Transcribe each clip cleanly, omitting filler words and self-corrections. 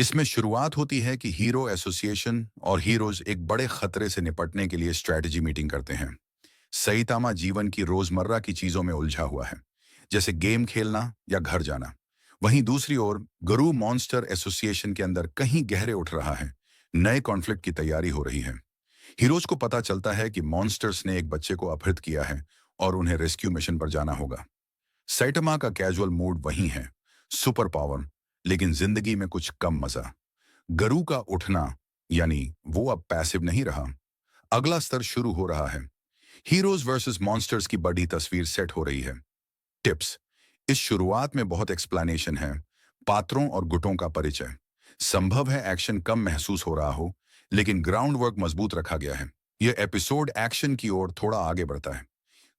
इसमें शुरुआत होती है कि हीरो एसोसिएशन और हीरोज एक बड़े खतरे से निपटने के लिए स्ट्रेटजी मीटिंग करते हैं। सईतामा जीवन की रोजमर्रा की चीजों में उलझा हुआ है, जैसे गेम खेलना या घर जाना। वहीं दूसरी ओर गुरु मॉन्स्टर एसोसिएशन के अंदर कहीं गहरे उठ रहा है। नए कॉन्फ्लिक्ट की तैयारी हो रही है। हीरोज को पता चलता है कि मॉन्स्टर्स ने एक बच्चे को अपहृत किया है और उन्हें रेस्क्यू मिशन पर जाना होगा। सैटमा का कैजुअल मूड वही है, सुपर पावर, लेकिन जिंदगी में कुछ कम मजा। गरु का उठना, यानी वो अब पैसिव नहीं रहा। अगला स्तर शुरू हो रहा है। हीरोज वर्सेस मॉन्स्टर्स की बड़ी तस्वीर सेट हो रही है। टिप्स। इस शुरुआत में बहुत एक्सप्लेनेशन है, पात्रों और गुटों का परिचय। संभव है एक्शन कम महसूस हो रहा हो, लेकिन ग्राउंड वर्क मजबूत रखा गया है। यह एपिसोड एक्शन की ओर थोड़ा आगे बढ़ता है।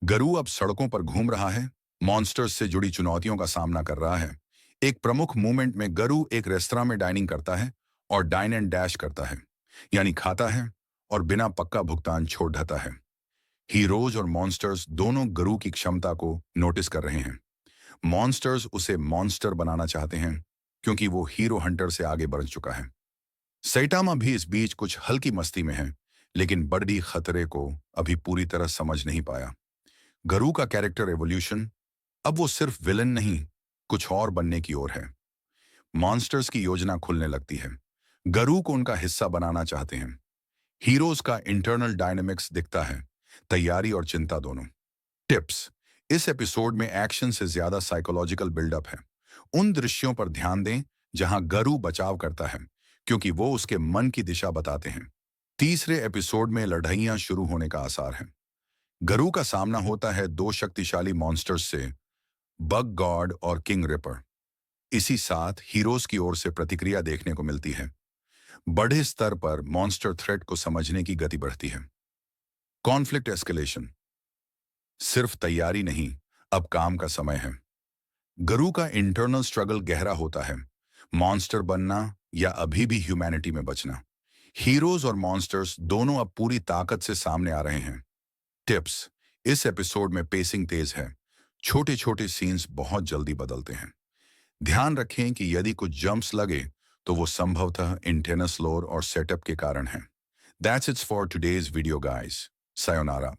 गरु अब सड़कों पर घूम रहा है, मॉन्स्टर्स से जुड़ी चुनौतियों का सामना कर रहा है। एक प्रमुख मूवमेंट में गरु एक रेस्तरां में डाइनिंग करता है और डाइन एंड डैश करता है, यानी खाता है और बिना पक्का भुगतान छोड़ देता है। हीरोज और मॉन्स्टर्स दोनों गरु की क्षमता को नोटिस कर रहे हैं। मॉन्स्टर्स उसे मॉन्स्टर बनाना चाहते हैं, क्योंकि वो हीरो हंटर से आगे बढ़ चुका है। सैटामा भी इस बीच कुछ हल्की मस्ती में है, लेकिन बड़ी खतरे को अभी पूरी तरह समझ नहीं पाया। गरु का कैरेक्टर एवोल्यूशन, अब वो सिर्फ विलन नहीं, कुछ और बनने की ओर है। मॉन्स्टर्स की योजना खुलने लगती है। गरु को उनका हिस्सा बनाना चाहते हैं। हीरोज का इंटरनल डायनेमिक्स दिखता है, तैयारी और चिंता दोनों। टिप्स। इस एपिसोड में एक्शन से ज्यादा साइकोलॉजिकल बिल्डअप है। उन दृश्यों पर ध्यान दें जहां गरु बचाव करता है, क्योंकि वो उसके मन की दिशा बताते हैं। तीसरे एपिसोड में लड़ाइयां शुरू होने का आसार है। गरु का सामना होता है दो शक्तिशाली मॉन्स्टर्स से, बग गॉड और किंग रिपर। इसी साथ हीरोज की ओर से प्रतिक्रिया देखने को मिलती है। बड़े स्तर पर मॉन्स्टर थ्रेट को समझने की गति बढ़ती है। Conflict escalation. सिर्फ तैयारी नहीं, अब काम का समय है। गरु का इंटरनल स्ट्रगल गहरा होता है, मॉन्स्टर बनना या अभी भी ह्यूमैनिटी में बचना। हीरोज और मॉन्स्टर्स दोनों अब पूरी ताकत से सामने आ रहे हैं। टिप्स। इस एपिसोड में पेसिंग तेज है, छोटे छोटे सीन्स बहुत जल्दी बदलते हैं। ध्यान रखें कि यदि कुछ जंप्स लगे तो वो संभवतः इंटेंस लोर और सेटअप के कारण है। That's it's for today's video guys. Sayonara.